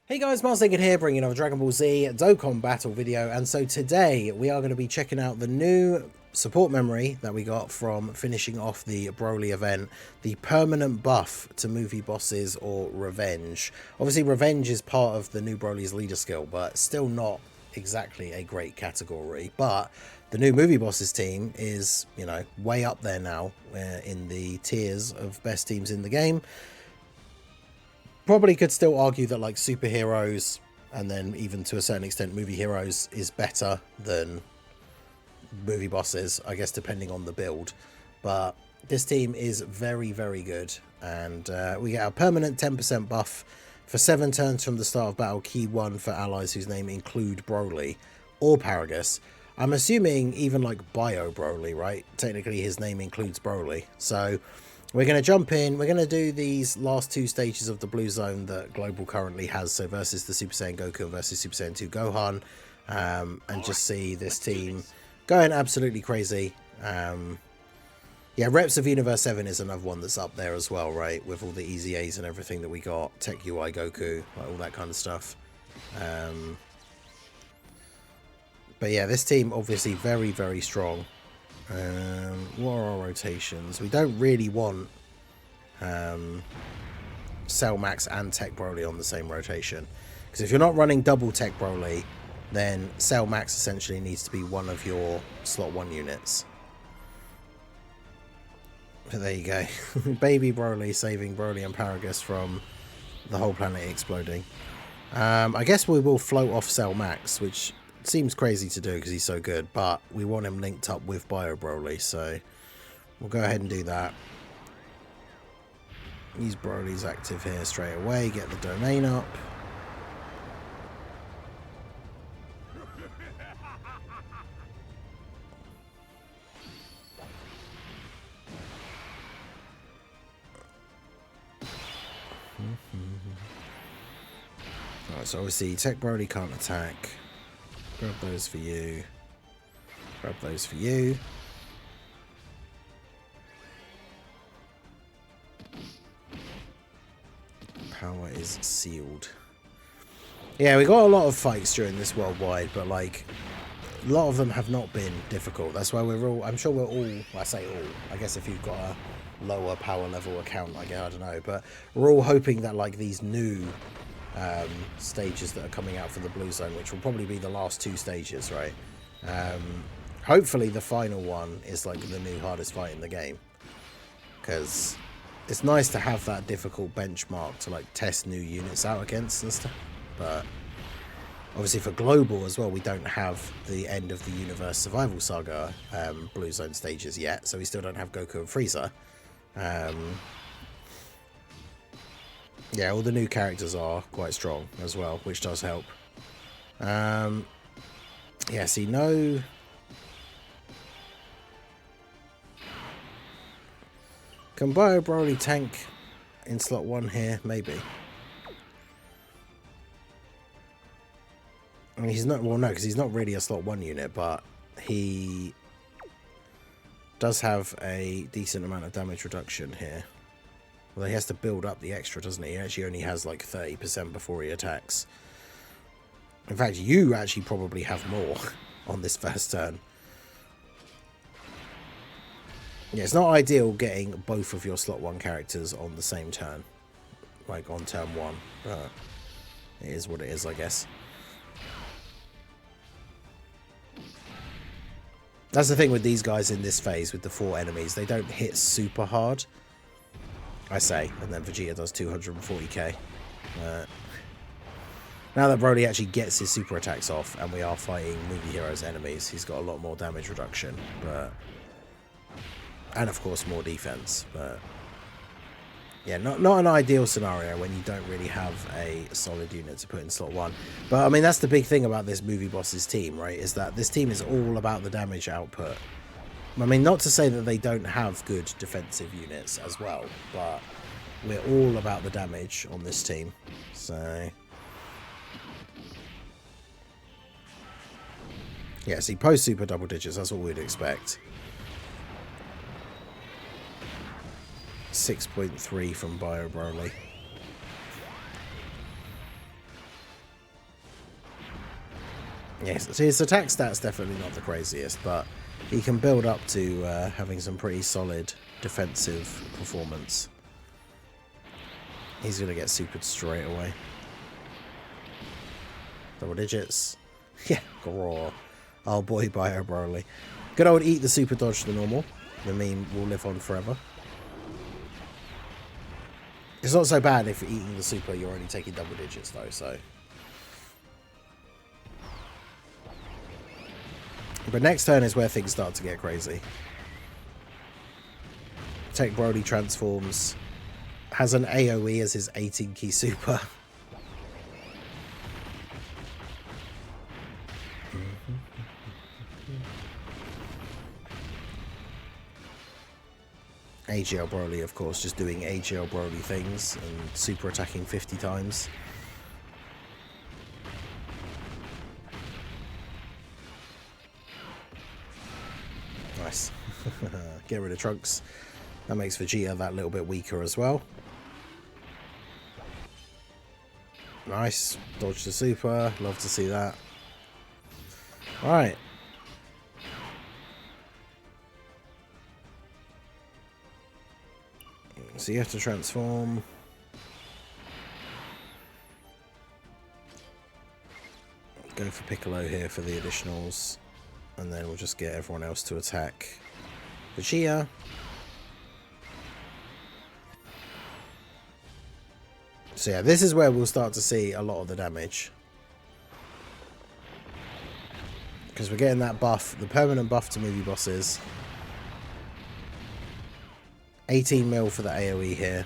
Hey guys, Mars Naked here, bringing another Dragon Ball Z Dokkan battle video, and so today we are going to be checking out the new support memory that we got from finishing off the BROLY event, the permanent buff to movie bosses or revenge. Obviously revenge is part of the new BROLY's leader skill, but still not exactly a great category. But the new movie bosses team is, you know, way up there now in the tiers of best teams in the game. Probably could still argue that like superheroes and then even to a certain extent movie heroes is better than movie bosses, I guess, depending on the build. But this team is very, very good, and we get a permanent 10% buff for 7 turns from the start of battle, key 1 for allies whose name include BROLY or Paragus. I'm assuming even like Bio BROLY, right? Technically his name includes BROLY. So we're going to jump in. We're going to do these last 2 stages of the blue zone that Global currently has. So versus the Super Saiyan Goku and versus Super Saiyan 2 Gohan. And just see this team going absolutely crazy. Yeah, Reps of Universe 7 is another one that's up there as well, right? With all the Easy A's and everything that we got. Tech UI Goku, like all that kind of stuff. But yeah, this team obviously very, very strong. What are our rotations? We don't really want Cell Max and Tech Broly on the same rotation, because if you're not running double Tech Broly, then Cell Max essentially needs to be one of your slot 1 units. But there you go. Baby Broly saving Broly and Paragus from the whole planet exploding. I guess we will float off Cell Max, which seems crazy to do because he's so good, but we want him linked up with Bio Broly, so we'll go ahead and do that. Use Broly's active here straight away, get the domain up. Alright, so obviously Tech Broly can't attack. Grab those for you. Grab those for you. Power is sealed. Yeah, we got a lot of fights during this worldwide, but like a lot of them have not been difficult. That's why we're all, I'm sure we're all, well, I say all, I guess if you've got a lower power level account, like, I don't know, but we're all hoping that like these new stages that are coming out for the blue zone, which will probably be the last 2 stages, right? Hopefully the final one is like the new hardest fight in the game, because it's nice to have that difficult benchmark to like test new units out against and stuff. But obviously for global as well, we don't have the end of the universe survival saga blue zone stages yet, so we still don't have Goku and Frieza. Yeah, all the new characters are quite strong as well, which does help. Yeah, see, no... Can Bio Broly tank in slot 1 here? Maybe. I mean, he's not... Well, no, because he's not really a slot 1 unit, but he does have a decent amount of damage reduction here. Well, he has to build up the extra, doesn't he? He actually only has like 30% before he attacks. In fact, you actually probably have more on this first turn. Yeah, it's not ideal getting both of your slot 1 characters on the same turn. Like on turn 1. But it is what it is, I guess. That's the thing with these guys in this phase with the 4 enemies. They don't hit super hard, I say, and then Vegeta does 240k. Now that Broly actually gets his super attacks off and we are fighting movie heroes enemies, he's got a lot more damage reduction, but and of course more defense. But yeah, not an ideal scenario when you don't really have a solid unit to put in slot 1. But I mean, that's the big thing about this movie boss's team, right? Is that this team is all about the damage output. I mean, not to say that they don't have good defensive units as well, but we're all about the damage on this team. So yeah, see, post super double digits, that's what we'd expect. 6.3 from Bio Broly. Yes, so his attack stat's definitely not the craziest, but he can build up to having some pretty solid defensive performance. He's going to get supered straight away. Double digits. Yeah, grow. Oh boy, bio Broly. Good old eat the super dodge the normal. The meme will live on forever. It's not so bad if eating the super you're only taking double digits though, so. But next turn is where things start to get crazy. Tech Broly transforms. Has an AoE as his 18 key super. AGL Broly, of course, just doing AGL Broly things and super attacking 50 times. Nice. Get rid of Trunks. That makes Vegeta that little bit weaker as well. Nice. Dodge the super. Love to see that. Alright. So you have to transform. Go for Piccolo here for the additionals. And then we'll just get everyone else to attack Vegeta. So yeah, this is where we'll start to see a lot of the damage. Because we're getting that buff, the permanent buff to movie bosses. 18 mil for the AoE here.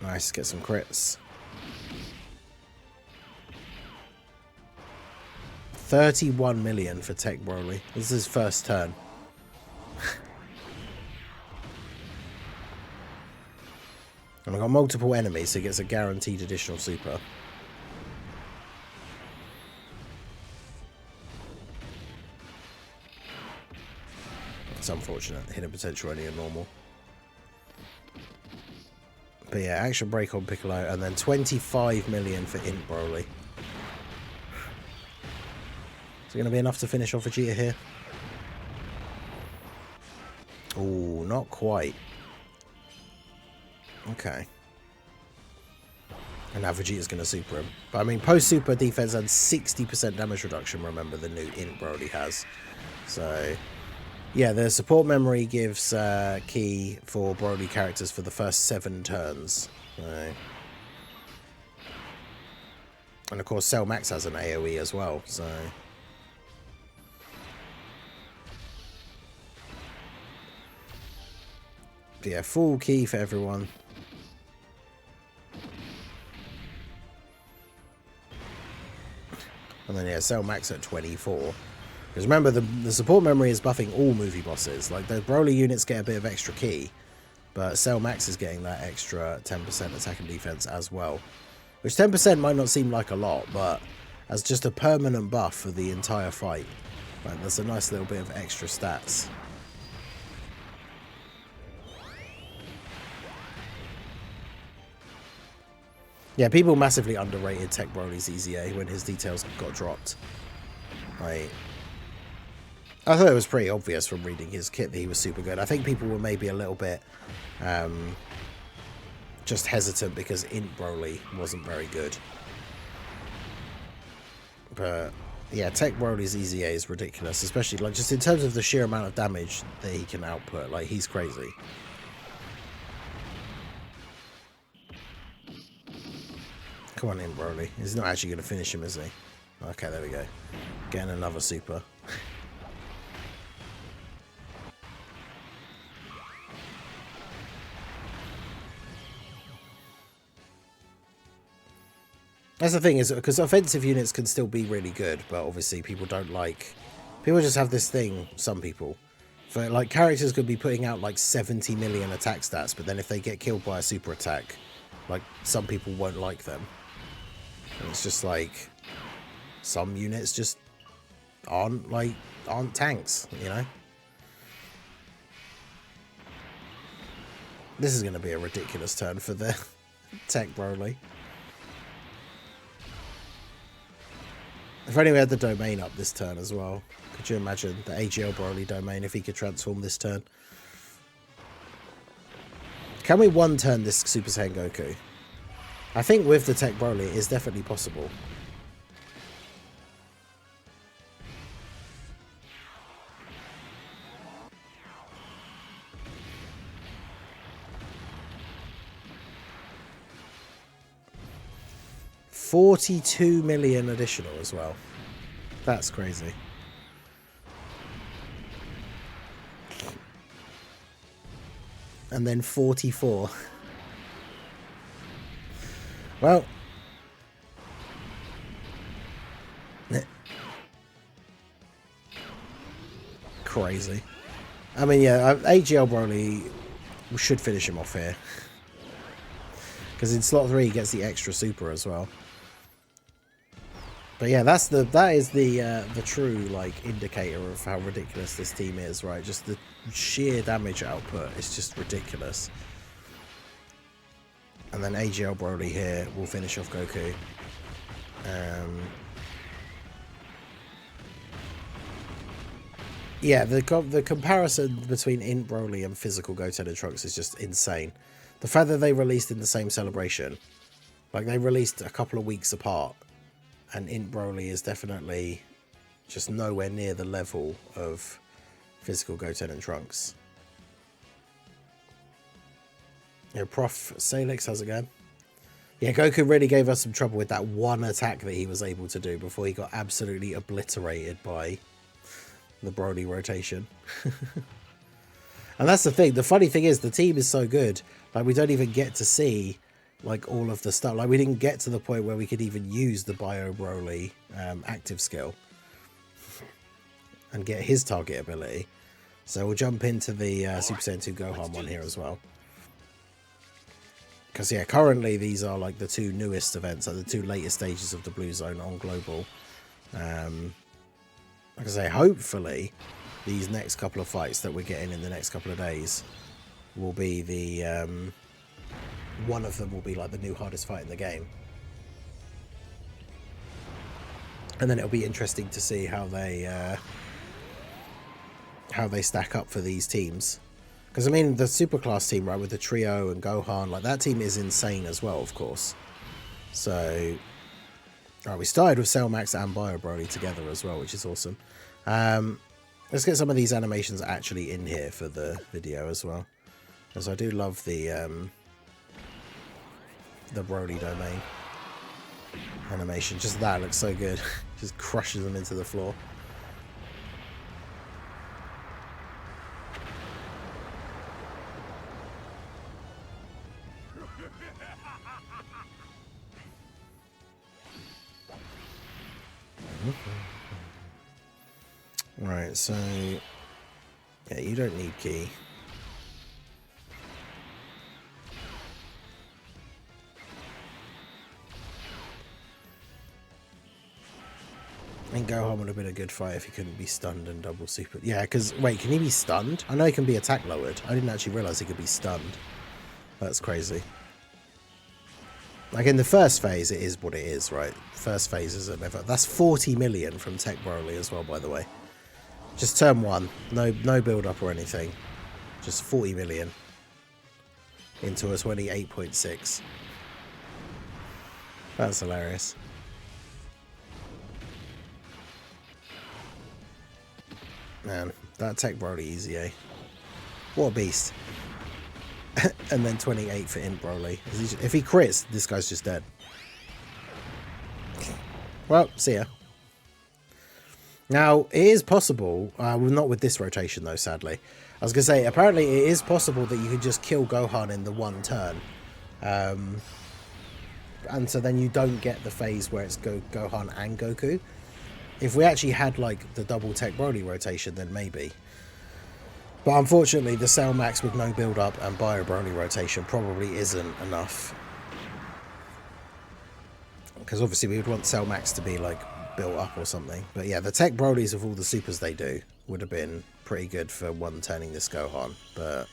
Nice, get some crits. 31 million for Tech Broly. This is his first turn. And I've got multiple enemies, so he gets a guaranteed additional super. It's unfortunate. Hidden potential only a normal. But yeah, action break on Piccolo, and then 25 million for Int Broly. Is it going to be enough to finish off Vegeta here? Oh, not quite. Okay. And now Vegeta's going to super him. But I mean, post-super defense and 60% damage reduction, remember, the new Int Broly has. So, yeah, the support memory gives key for Broly characters for the first 7 turns. So. And of course, Cell Max has an AoE as well, so. But yeah, full key for everyone. And then, yeah, Cell Max at 24. Because remember, the support memory is buffing all movie bosses. Like, the Broly units get a bit of extra key. But Cell Max is getting that extra 10% attack and defense as well. Which 10% might not seem like a lot, but as just a permanent buff for the entire fight. Like, that's a nice little bit of extra stats. Yeah, people massively underrated Tech Broly's EZA when his details got dropped. Like, I thought it was pretty obvious from reading his kit that he was super good. I think people were maybe a little bit just hesitant because Int Broly wasn't very good. But yeah, Tech Broly's EZA is ridiculous, especially like just in terms of the sheer amount of damage that he can output. Like, he's crazy. Come on in, Broly. He's not actually going to finish him, is he? Okay, there we go. Getting another super. That's the thing, is because offensive units can still be really good, but obviously people don't like... People just have this thing, some people. For, like, characters could be putting out, like, 70 million attack stats, but then if they get killed by a super attack, like, some people won't like them. And it's just like, some units just aren't tanks, you know? This is going to be a ridiculous turn for the Tech Broly. If only we had the domain up this turn as well. Could you imagine the AGL Broly domain if he could transform this turn? Can we one turn this Super Saiyan Goku? I think with the Tech Broly it is definitely possible. $42 million additional as well. That's crazy. And then 44. Well, crazy. I mean, yeah, AGL Broly should finish him off here. Because in slot 3 he gets the extra super as well. But yeah, that is the true like indicator of how ridiculous this team is, right? Just the sheer damage output is just ridiculous. And then AGL Broly here will finish off Goku. Yeah, the comparison between Int Broly and physical Goten and Trunks is just insane. The fact that they released in the same celebration, like they released a couple of weeks apart, and Int Broly is definitely just nowhere near the level of physical Goten and Trunks. Yeah, Prof. Salix, how's it going? Yeah, Goku really gave us some trouble with that one attack that he was able to do before he got absolutely obliterated by the Broly rotation. And that's the thing. The funny thing is the team is so good. Like, we don't even get to see like all of the stuff. Like, we didn't get to the point where we could even use the Bio Broly active skill and get his target ability. So we'll jump into the Super Saiyan 2 Gohan one here as well. Because, yeah, currently these are like the two newest events, like the two latest stages of the Blue Zone on Global. Like I say, hopefully these next couple of fights that we're getting in the next couple of days will be the... one of them will be like the new hardest fight in the game. And then it'll be interesting to see how they stack up for these teams. Because, I mean, the Superclass team, right, with the Trio and Gohan, like, that team is insane as well, of course. So, all right, we started with Cell Max and Bio Broly together as well, which is awesome. Let's get some of these animations actually in here for the video as well. Because I do love the Broly domain animation. Just that looks so good. Just crushes them into the floor. Right, so yeah, you don't need key. I think Gohan would have been a good fight if he couldn't be stunned and double super. Yeah, because wait, can he be stunned? I know he can be attack lowered. I didn't actually realize he could be stunned. That's crazy. Like in the first phase, it is what it is, right? First phase is never. That's 40 million from Tech Broly as well, by the way. Just turn one, no build up or anything. Just 40 million into a 28.6. That's hilarious. Man, that Tech Broly easy, eh? What a beast. And then 28 for Int Broly. If he crits, this guy's just dead. Well, see ya. Now, it is possible, well, not with this rotation though, sadly. I was going to say, apparently it is possible that you could just kill Gohan in the one turn. And so then you don't get the phase where it's Gohan and Goku. If we actually had like the double Tech Broly rotation, then maybe. But unfortunately, the Cell Max with no build up and Bio Broly rotation probably isn't enough. Because obviously we would want Cell Max to be like built up or something. But yeah, the Tech Brolys of all the supers they do would have been pretty good for one turning this Gohan. But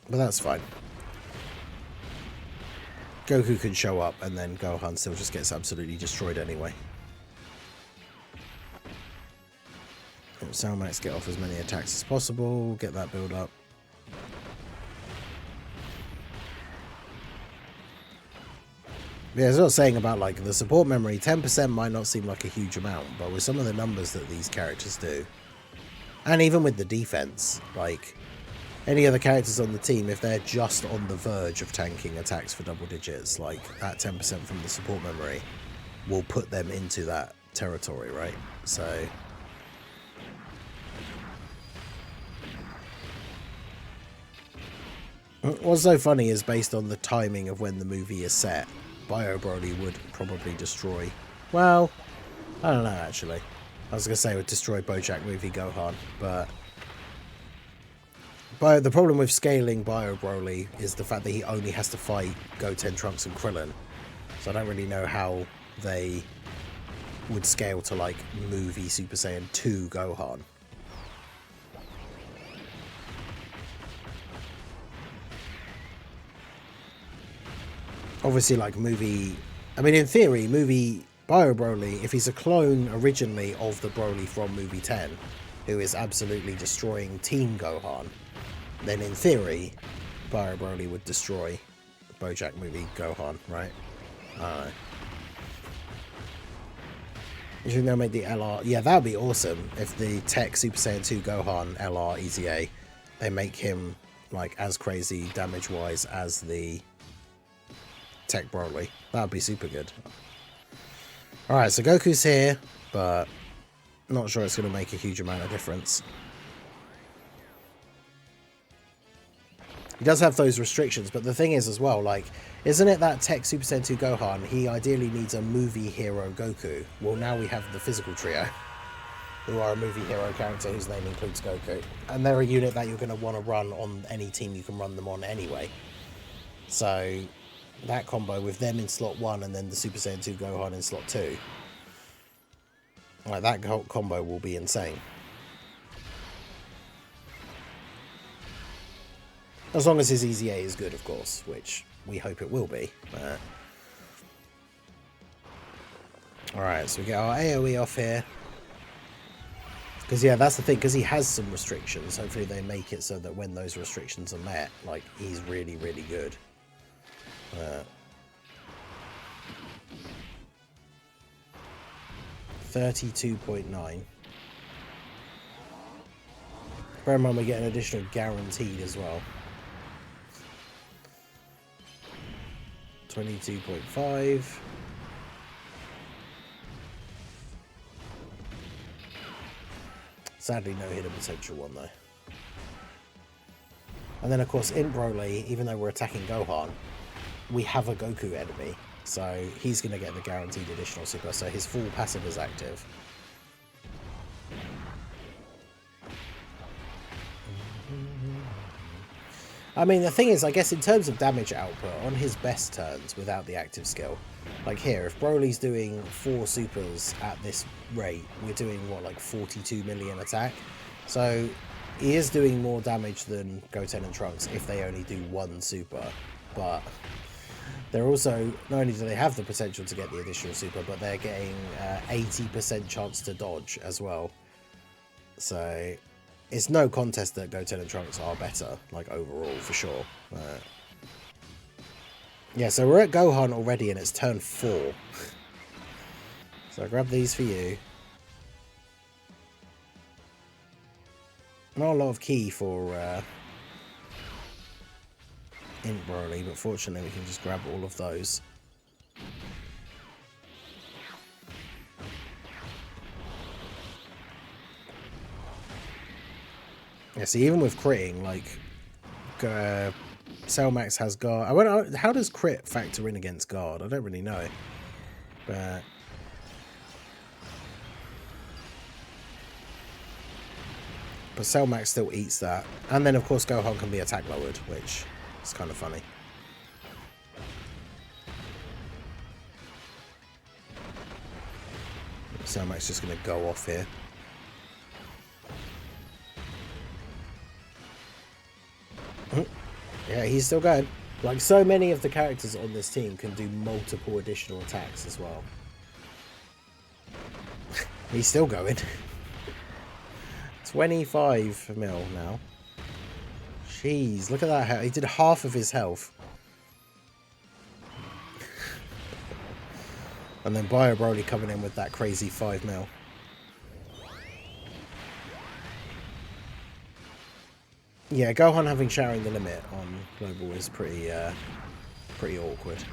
But that's fine. Goku can show up and then Gohan still just gets absolutely destroyed anyway. Salmax get off as many attacks as possible, get that build up. Yeah, it's not saying about like the support memory, 10% might not seem like a huge amount, but with some of the numbers that these characters do, and even with the defense, like any other characters on the team, if they're just on the verge of tanking attacks for double digits, like that 10% from the support memory will put them into that territory, right? So what's so funny is based on the timing of when the movie is set, BROLY would probably destroy... Well, I don't know, actually. I was going to say it would destroy BoJack movie Gohan, but the problem with scaling BROLY is the fact that he only has to fight Goten, Trunks, and Krillin. So I don't really know how they would scale to, like, movie Super Saiyan 2 Gohan. Obviously, like, movie... I mean, in theory, movie BROLY, if he's a clone originally of the Broly from movie 10, who is absolutely destroying Team Gohan, then in theory, BROLY would destroy BoJack movie Gohan, right? I don't know. You think they'll make the LR... Yeah, that would be awesome if the Tech Super Saiyan 2 Gohan LR EZA, they make him, like, as crazy damage-wise as the Tech Broly. That would be super good. Alright, so Goku's here, but not sure it's going to make a huge amount of difference. He does have those restrictions, but the thing is as well, like, isn't it that Tech Super Saiyan 2 Gohan, he ideally needs a movie hero Goku? Well, now we have the physical trio, who are a movie hero character whose name includes Goku. And they're a unit that you're going to want to run on any team you can run them on anyway. So that combo with them in slot 1 and then the Super Saiyan 2 Gohan in slot 2, like, that whole combo will be insane. As long as his EZA is good, of course, which we hope it will be. Alright, so we get our AoE off here. Because, yeah, that's the thing, because he has some restrictions. Hopefully they make it so that when those restrictions are met, like, he's really, really good. 32.9. Bear in mind we get an additional guaranteed as well. 22.5. Sadly, no hidden potential one though. And then, of course, in BROLY, even though we're attacking Gohan, we have a Goku enemy, so he's going to get the guaranteed additional super, so his full passive is active. I mean, the thing is, I guess in terms of damage output, on his best turns without the active skill, like here, if Broly's doing 4 supers at this rate, we're doing, what, like 42 million attack? So he is doing more damage than Goten and Trunks if they only do 1 super, but they're also, not only do they have the potential to get the additional super, but they're getting 80% chance to dodge as well. So it's no contest that Goten and Trunks are better, like, overall, for sure. Yeah, so we're at Gohan already, and it's turn 4. So I grab these for you. Not a lot of key for Int Broly, but fortunately we can just grab all of those. Yeah, see, even with critting, like, Cellmax has guard. How does crit factor in against guard? I don't really know. But Cellmax still eats that. And then, of course, Gohan can be attack lowered, which is kind of funny. Cellmax just going to go off here. Yeah, he's still going. Like, so many of the characters on this team can do multiple additional attacks as well. He's still going. 25 mil now. Jeez, look at that. He did half of his health. And then BROLY coming in with that crazy 5 mil. Yeah, Gohan having shattering the limit on global is pretty awkward.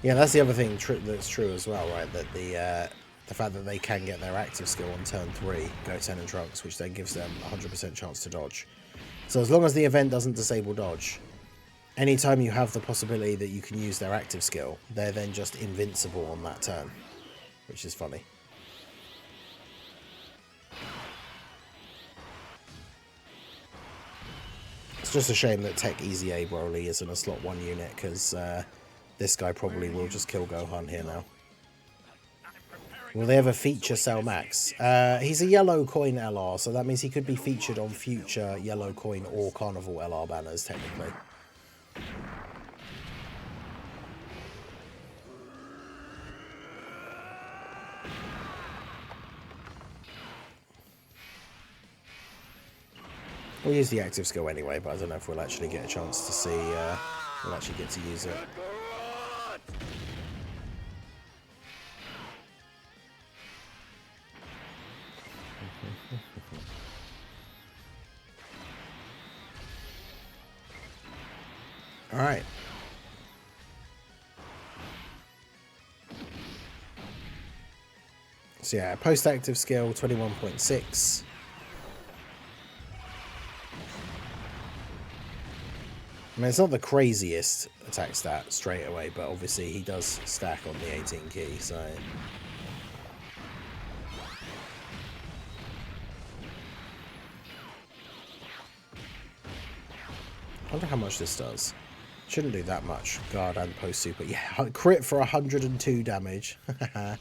Yeah, that's the other thing that's true as well, right? That the fact that they can get their active skill on turn 3, Goten and Trunks, which then gives them 100% chance to dodge. So as long as the event doesn't disable dodge, anytime you have the possibility that you can use their active skill, they're then just invincible on that turn, which is funny. It's just a shame that Tech Easy A BROLY isn't a slot 1 unit, because this guy probably will just kill Gohan here now. Will they ever feature Cell Max? He's a yellow coin LR, so that means he could be featured on future yellow coin or Carnival LR banners, technically. We'll use the active skill anyway, but I don't know if we'll actually get a chance to see, we'll actually get to use it. Alright. So yeah, post-active skill, 21.6. I mean, it's not the craziest attack stat straight away, but obviously he does stack on the 18 key, so... I wonder how much this does. Shouldn't do that much. Guard and post super. Yeah, crit for 102 damage. And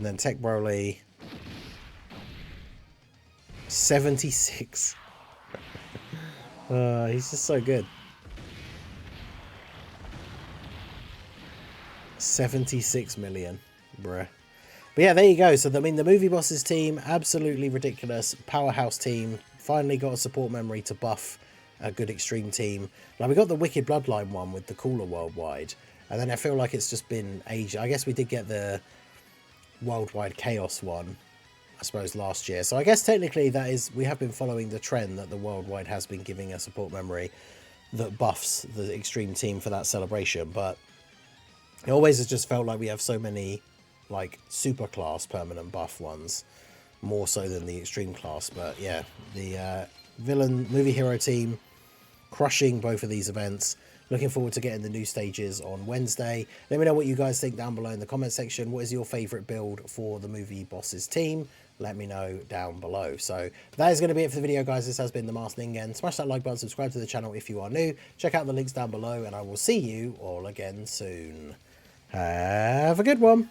then Tech BROLY 76. He's just so good. 76 million. Bruh. But yeah, there you go. So, I mean, the Movie Bosses team, absolutely ridiculous. Powerhouse team. Finally got a support memory to buff a good extreme team. Like, we got the Wicked Bloodline one with the cooler worldwide. And then I feel like it's just been ages. I guess we did get the worldwide chaos one, I suppose, last year. So I guess technically that is, we have been following the trend that the worldwide has been giving a support memory that buffs the extreme team for that celebration. But it always has just felt like we have so many like super class permanent buff ones, more so than the extreme class. But yeah, the villain movie hero team crushing both of these events. Looking forward to getting the new stages on Wednesday. Let me know what you guys think down below in the comment section. What is your favourite build for the Movie Bosses team? Let me know down below. So that is going to be it for the video, guys. This has been the Masked Ningen. Smash that like button, subscribe to the channel if you are new. Check out the links down below, and I will see you all again soon. Have a good one.